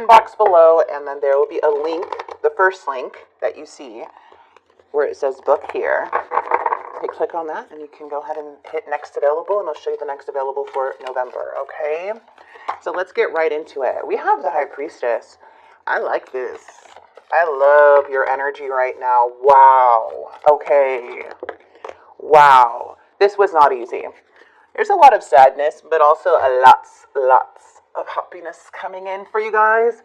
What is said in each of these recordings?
box below, and then there will be a link, the first link that you see, where it says book here. Click on that, and you can go ahead and hit next available, and I'll show you the next available for November, okay? So let's get right into it. We have the High Priestess. I like this. I love your energy right now. Wow. Okay. Wow. This was not easy. There's a lot of sadness, but also lots of happiness coming in for you guys.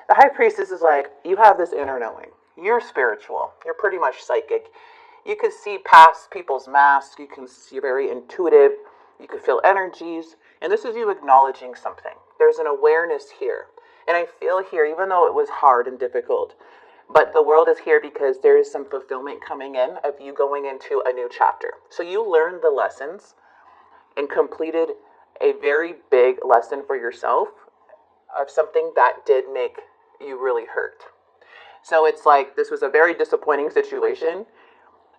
The High Priestess is like, you have this inner knowing. You're spiritual. You're pretty much psychic. You can see past people's masks. You can see very intuitive. You can feel energies. And this is you acknowledging something. There's an awareness here. And I feel here, even though it was hard and difficult, but the world is here because there is some fulfillment coming in of you going into a new chapter. So you learned the lessons and completed a very big lesson for yourself of something that did make you really hurt. So it's like this was a very disappointing situation,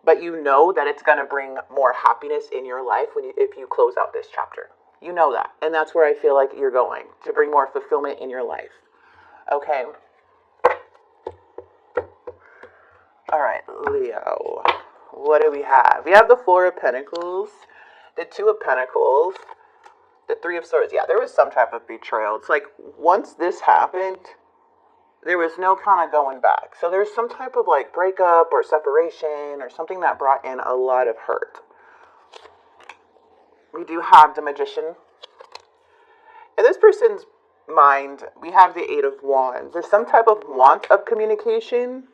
but you know that it's going to bring more happiness in your life if you close out this chapter. You know that. And that's where I feel like you're going, to bring more fulfillment in your life. Okay. All right, Leo. What do we have? We have the Four of Pentacles, the Two of Pentacles, the Three of Swords. Yeah, there was some type of betrayal. It's like once this happened, there was no kind of going back. So there's some type of like breakup or separation or something that brought in a lot of hurt. We do have the Magician. In this person's mind, we have the Eight of Wands. There's some type of want of communication.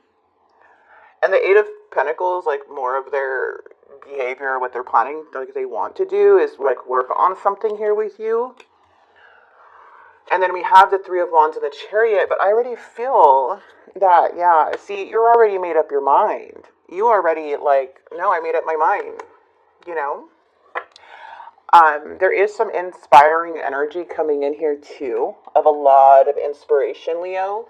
And the Eight of Pentacles, like more of their behavior, what they're planning, like they want to do is like work on something here with you. And then we have the Three of Wands and the Chariot, but I already feel that, yeah, see, you're already made up your mind. You already like, no, I made up my mind, you know? There is some inspiring energy coming in here too, of a lot of inspiration, Leo.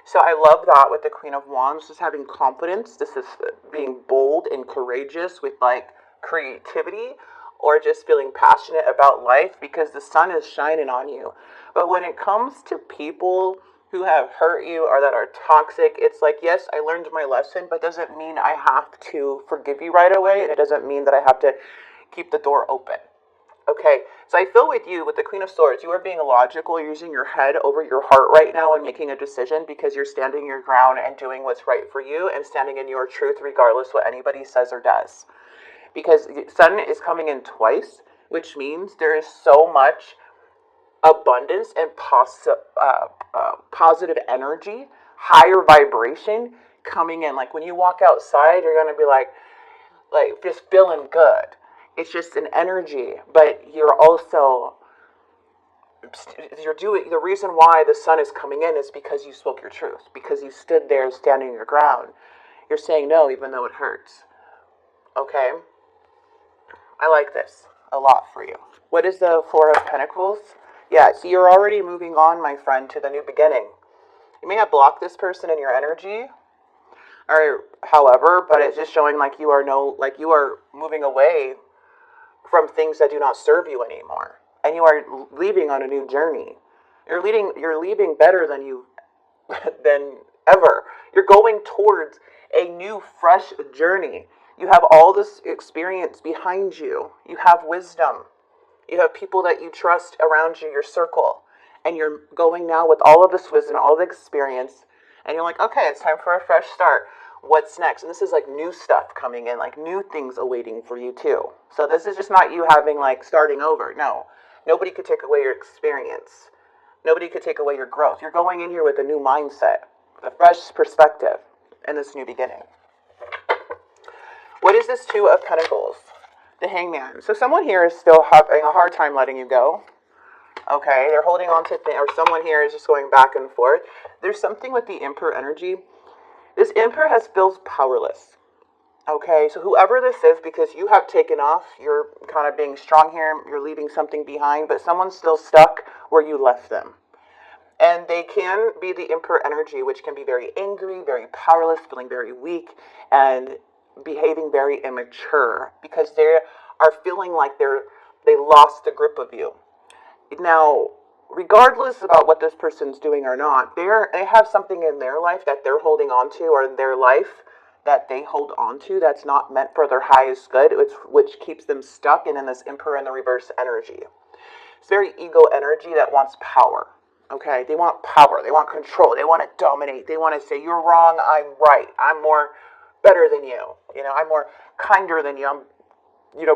So I love that with the Queen of Wands, just having confidence. This is being bold and courageous with like creativity, or just feeling passionate about life because the sun is shining on you. But when it comes to people who have hurt you or that are toxic, it's like, yes, I learned my lesson, but doesn't mean I have to forgive you right away. And it doesn't mean that I have to keep the door open. Okay, so I feel with you, with the Queen of Swords, you are being illogical, using your head over your heart right now and making a decision because you're standing your ground and doing what's right for you and standing in your truth regardless what anybody says or does. Because the sun is coming in twice, which means there is so much abundance and positive energy, higher vibration coming in. Like when you walk outside, you're going to be like just feeling good. It's just an energy, but you're doing, the reason why the sun is coming in is because you spoke your truth, because you stood there standing your ground. You're saying no, even though it hurts. Okay? I like this a lot for you. What is the Four of Pentacles? Yeah, so you're already moving on, my friend, to the new beginning. You may have blocked this person in your energy, or however, but it's just showing like you are moving away from things that do not serve you anymore, and you are leaving on a new journey. You're leaving better than ever. You're going towards a new, fresh journey. You have all this experience behind you. You have wisdom. You have people that you trust around you, your circle, and you're going now with all of this wisdom, all the experience, and you're like, okay, it's time for a fresh start. What's next? And this is like new stuff coming in, like new things awaiting for you too. So this is just not you having like starting over. No, nobody could take away your experience. Nobody could take away your growth. You're going in here with a new mindset, a fresh perspective in this new beginning. What is this Two of Pentacles? The Hangman. So someone here is still having a hard time letting you go. Okay, they're holding on to things, or someone here is just going back and forth. There's something with the Emperor energy. This Emperor feels powerless. Okay, so whoever this is, because you have taken off, you're kind of being strong here, you're leaving something behind, but someone's still stuck where you left them. And they can be the Emperor energy, which can be very angry, very powerless, feeling very weak, and behaving very immature, because they are feeling like they lost the grip of you. Now, regardless about what this person's doing or not, they have something in their life that they're holding on to, or in their life that they hold on to, that's not meant for their highest good, which keeps them stuck and in this Emperor in the reverse energy. It's very ego energy that wants power. Okay, they want power, they want control, they want to dominate, they want to say, you're wrong, I'm right, I'm more better than you, I'm more kinder than you, I'm,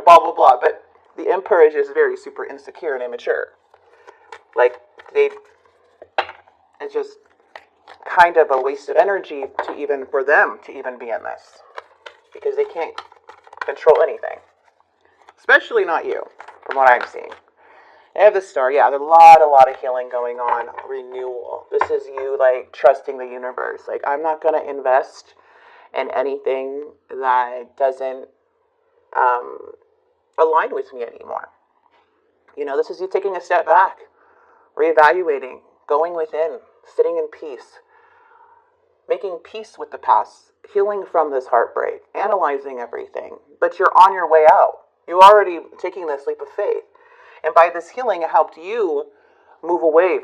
blah, blah, blah. But the Emperor is just very super insecure and immature. Like, it's just kind of a waste of energy for them to even be in this. Because they can't control anything. Especially not you, from what I'm seeing. They have the star. Yeah, there's a lot of healing going on. Renewal. This is you, like, trusting the universe. Like, I'm not going to invest in anything that doesn't align with me anymore. This is you taking a step back. Reevaluating. Going within. Sitting in peace. Making peace with the past. Healing from this heartbreak. Analyzing everything. But you're on your way out. You're already taking this leap of faith. And by this healing, it helped you move away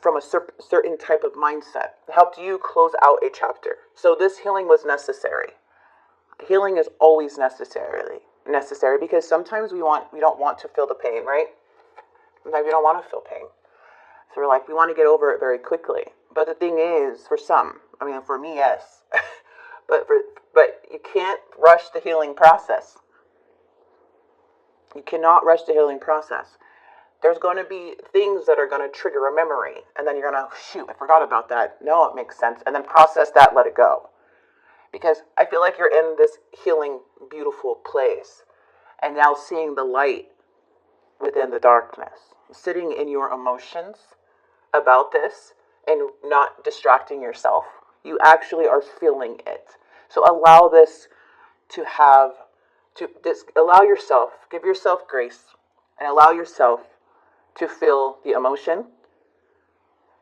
from a certain type of mindset. It helped you close out a chapter. So this healing was necessary. Healing is always necessary because sometimes we don't want to feel the pain, right? Sometimes we don't want to feel pain. So we're like, we want to get over it very quickly. But the thing is, for some, for me, yes. but you can't rush the healing process. You cannot rush the healing process. There's going to be things that are going to trigger a memory. And then you're going to, shoot, I forgot about that. No, it makes sense. And then process that, let it go. Because I feel like you're in this healing, beautiful place. And now seeing the light within the darkness. Sitting in your emotions about this and not distracting yourself. You actually are feeling it. So allow this allow yourself, give yourself grace, and allow yourself to feel the emotion,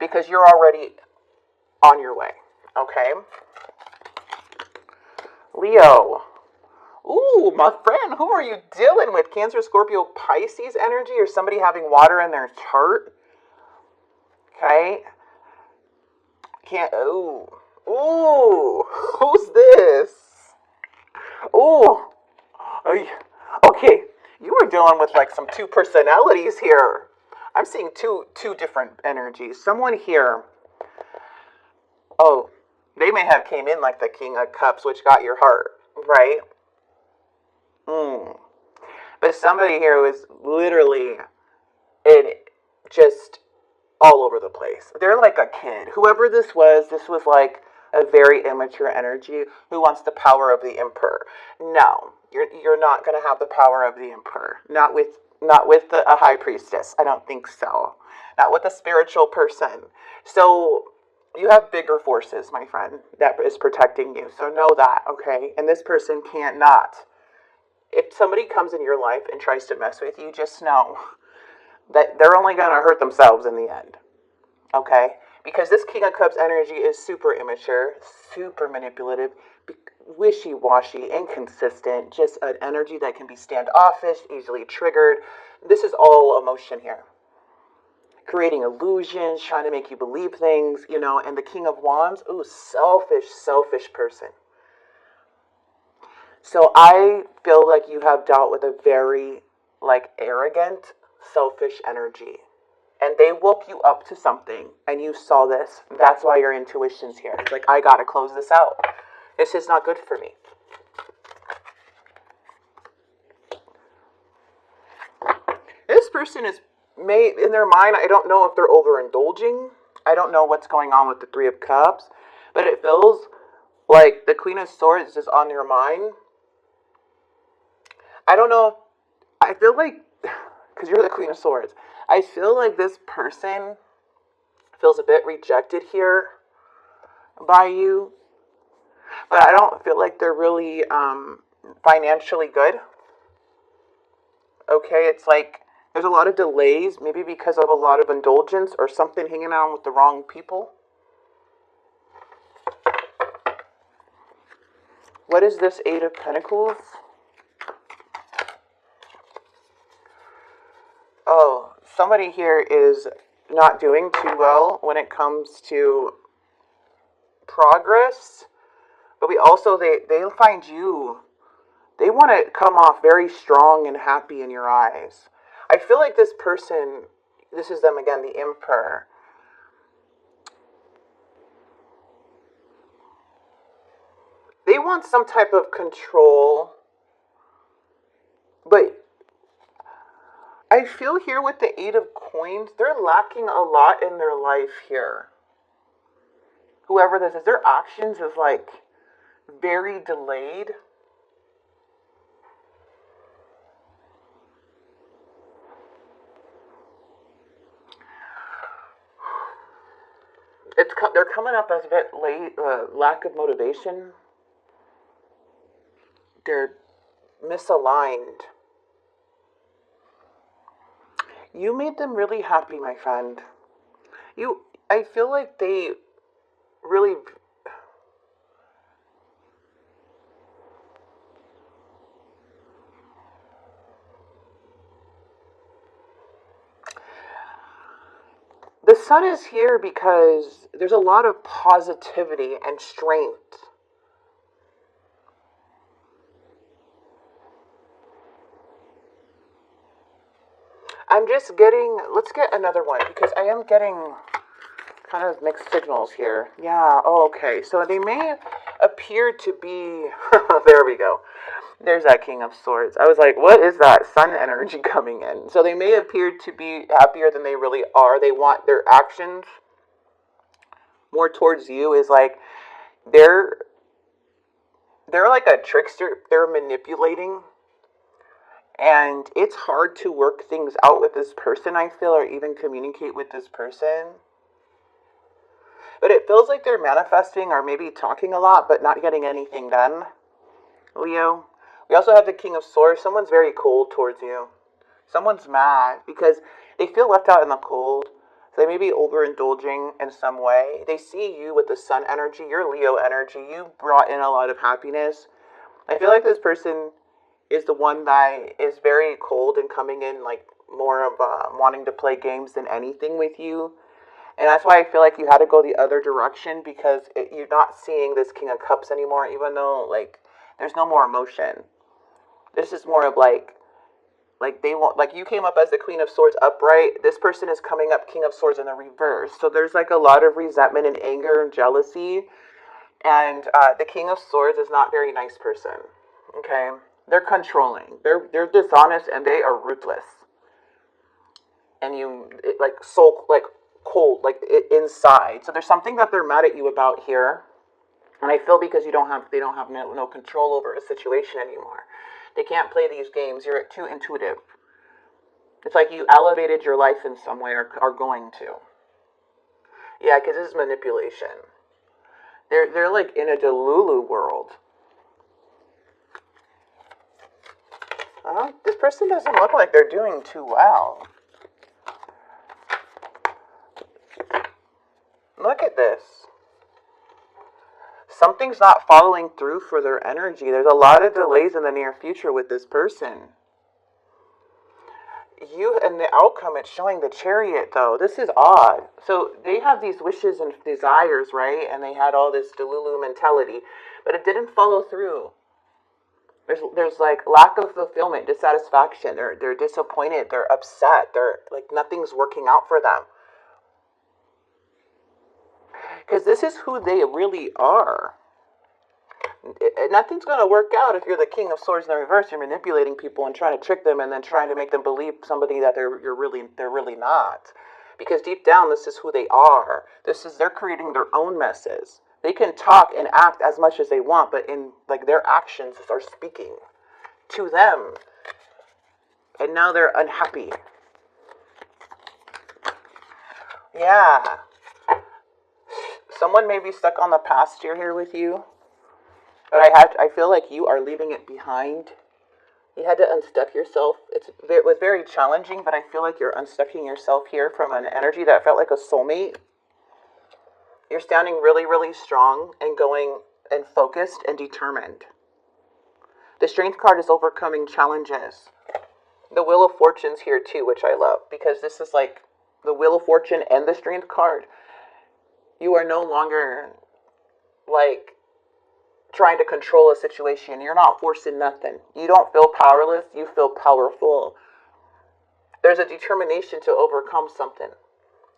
because you're already on your way, okay? Leo. Ooh, my friend, who are you dealing with? Cancer, Scorpio, Pisces energy, or somebody having water in their chart? Okay. Ooh, who's this? Ooh. Okay, you were dealing with like some two personalities here. I'm seeing two different energies. Someone here, they may have came in like the King of Cups, which got your heart, right? But somebody here was literally just all over the place. They're like a kid. Whoever this was like a very immature energy who wants the power of the Emperor. No, you're not going to have the power of the Emperor. Not with a high priestess. I don't think so. Not with a spiritual person. So you have bigger forces, my friend, that is protecting you. So know that, okay? And this person can't not. If somebody comes in your life and tries to mess with you, just know that they're only going to hurt themselves in the end. Okay? Because this King of Cups energy is super immature, super manipulative, wishy-washy, inconsistent, just an energy that can be standoffish, easily triggered. This is all emotion here. Creating illusions, trying to make you believe things, and the King of Wands, selfish person. So I feel like you have dealt with a very, arrogant, selfish energy. And they woke you up to something, and you saw this. That's why your intuition's here. It's like, I gotta close this out. This is not good for me. This person is in their mind, I don't know if they're overindulging. I don't know what's going on with the Three of Cups. But it feels like the Queen of Swords is on their mind. I don't know. I feel like, because you're the Queen of Swords, I feel like this person feels a bit rejected here by you. But I don't feel like they're really financially good. Okay, it's like there's a lot of delays, maybe because of a lot of indulgence or something, hanging out with the wrong people. What is this Eight of Pentacles? Oh, somebody here is not doing too well when it comes to progress, but we also, they'll find you, they want to come off very strong and happy in your eyes. I feel like this person, this is them again, the Emperor. They want some type of control, but I feel here with the Eight of Coins, they're lacking a lot in their life here. Whoever this is, their actions is like very delayed. They're coming up as a bit late, lack of motivation. They're misaligned. You made them really happy, my friend. I feel like they really, the sun is here because there's a lot of positivity and strength. I'm just getting, let's get another one because I am getting kind of mixed signals here. Yeah, oh, okay. So they may appear to be, there we go. There's that King of Swords. I was like, what is that sun energy coming in? So they may appear to be happier than they really are. They want their actions more towards you is like, they're like a trickster. They're manipulating. And it's hard to work things out with this person, I feel, or even communicate with this person. But it feels like they're manifesting or maybe talking a lot, but not getting anything done, Leo. We also have the King of Swords. Someone's very cold towards you. Someone's mad because they feel left out in the cold. So they may be overindulging in some way. They see you with the sun energy, your Leo energy. You brought in a lot of happiness. I feel like this person is the one that is very cold and coming in like more of wanting to play games than anything with you. And that's why I feel like you had to go the other direction because you're not seeing this King of Cups anymore, even though like there's no more emotion. This is more of like they want, like you came up as the Queen of Swords upright. This person is coming up King of Swords in the reverse. So there's like a lot of resentment and anger and jealousy. And the King of Swords is not a very nice person. Okay, they're controlling. They're dishonest and they are ruthless. And like so like cold, like inside. So there's something that they're mad at you about here. And I feel because they don't have no control over a situation anymore. They can't play these games. You're too intuitive. It's like you elevated your life in some way or are going to. Yeah, because this is manipulation. They're like in a Delulu world. This person doesn't look like they're doing too well. Look at this. Something's not following through for their energy. There's a lot of delays in the near future with this person. You and the outcome, it's showing the Chariot, though. This is odd. So they have these wishes and desires, right? And they had all this Delulu mentality, but it didn't follow through. There's like lack of fulfillment, dissatisfaction. They're disappointed. They're upset. They're like nothing's working out for them. Because this is who they really are. Nothing's going to work out if you're the King of Swords in the reverse. You're manipulating people and trying to trick them and then trying to make them believe somebody that they're really not. Because deep down, this is who they are. They're creating their own messes. They can talk and act as much as they want, but in like their actions are speaking to them. And now they're unhappy. Yeah. Someone may be stuck on the past year here with you. But I feel like you are leaving it behind. You had to unstuck yourself. It was very challenging, but I feel like you're unstucking yourself here from an energy that felt like a soulmate. You're standing really, really strong and going and focused and determined. The Strength card is overcoming challenges. The Wheel of Fortune's here too, which I love, because this is like the Wheel of Fortune and the Strength card, you are no longer like trying to control a situation. You're not forcing nothing. You don't feel powerless. You feel powerful. There's a determination to overcome something.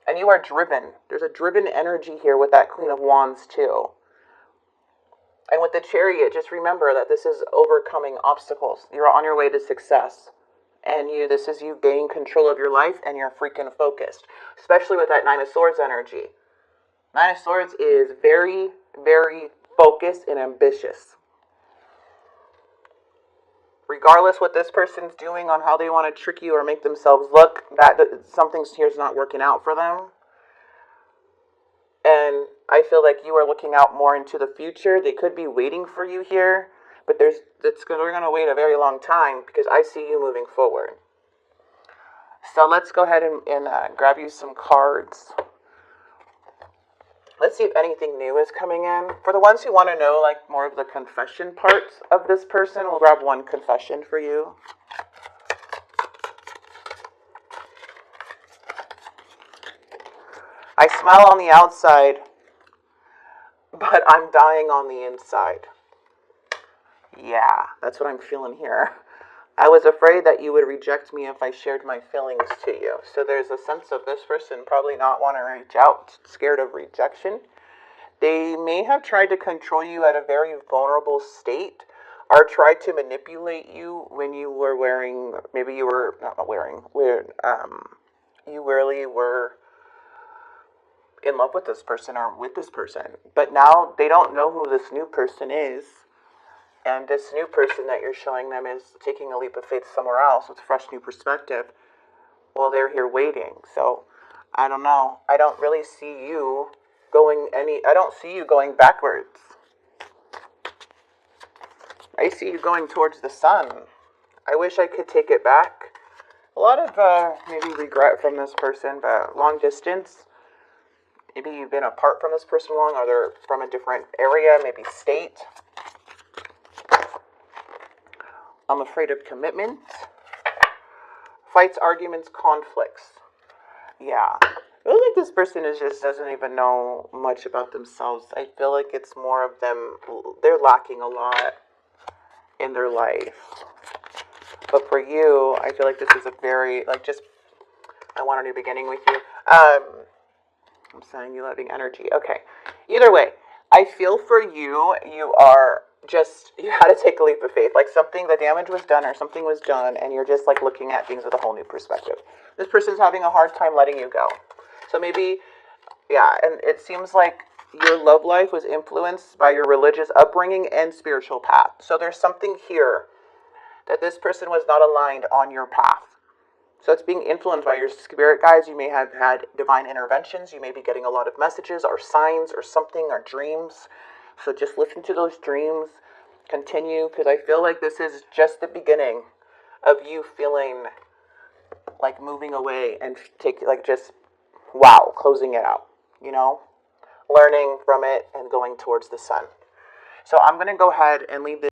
And you are driven. There's a driven energy here with that Queen of Wands too. And with the Chariot, just remember that this is overcoming obstacles. You're on your way to success. And this is you gaining control of your life, and you're freaking focused. Especially with that Nine of Swords energy. Nine of Swords is very, very focused and ambitious. Regardless what this person's doing on how they want to trick you or make themselves look, that something here's not working out for them. And I feel like you are looking out more into the future. They could be waiting for you here, but we're going to wait a very long time because I see you moving forward. So let's go ahead and grab you some cards. Let's see if anything new is coming in. For the ones who want to know like more of the confession parts of this person, we'll grab one confession for you. I smile on the outside, but I'm dying on the inside. Yeah, that's what I'm feeling here. I was afraid that you would reject me if I shared my feelings to you. So there's a sense of this person probably not want to reach out, scared of rejection. They may have tried to control you at a very vulnerable state, or tried to manipulate you when you were wearing, maybe you were not wearing, you really were in love with this person or with this person. But now they don't know who this new person is. And this new person that you're showing them is taking a leap of faith somewhere else with fresh new perspective while they're here waiting. So, I don't know. I don't really see you I don't see you going backwards. I see you going towards the sun. I wish I could take it back. A lot of maybe regret from this person, but long distance. Maybe you've been apart from this person long, or they're from a different area, maybe state. I'm afraid of commitment. Fights, arguments, conflicts. Yeah. I feel like this person just doesn't even know much about themselves. I feel like it's more of them, they're lacking a lot in their life. But for you, I feel like this is a very, I want a new beginning with you. I'm sending you loving energy. Okay. Either way, I feel for you, you had to take a leap of faith. Like the damage was done or something was done, and you're just like looking at things with a whole new perspective. This person's having a hard time letting you go. So maybe, yeah, and it seems like your love life was influenced by your religious upbringing and spiritual path. So there's something here that this person was not aligned on your path. So it's being influenced by your spirit guides. You may have had divine interventions. You may be getting a lot of messages or signs or something or dreams. So just listen to those dreams. Continue, because I feel like this is just the beginning of you feeling like moving away and closing it out, learning from it and going towards the sun. So I'm going to go ahead and leave this.